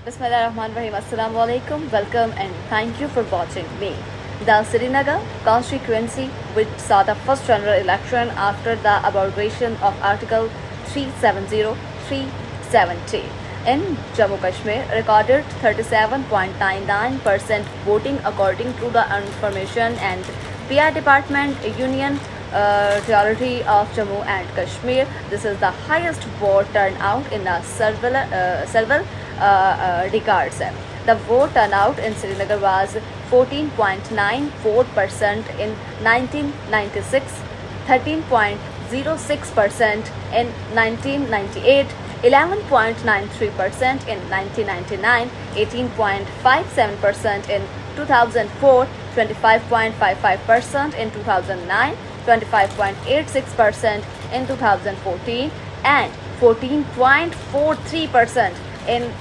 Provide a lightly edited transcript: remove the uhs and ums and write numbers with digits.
Bismillahirrahmanirrahim. Assalamu alaikum. Welcome and thank you for watching me. The Srinagar constituency, which saw the first general election after the abrogation of Article 370-370 in Jammu Kashmir, recorded 37.99% voting according to the Information and PR Department Union Territory of Jammu and Kashmir. This is the highest vote turnout in several decades. The vote turnout in Srinagar was 14.94% in 1996, 13.06% in 1998, 11.93% in 1999, 18.57% in 2004, 25.55% in 2009, 25.86% in 2014, and 14.43% in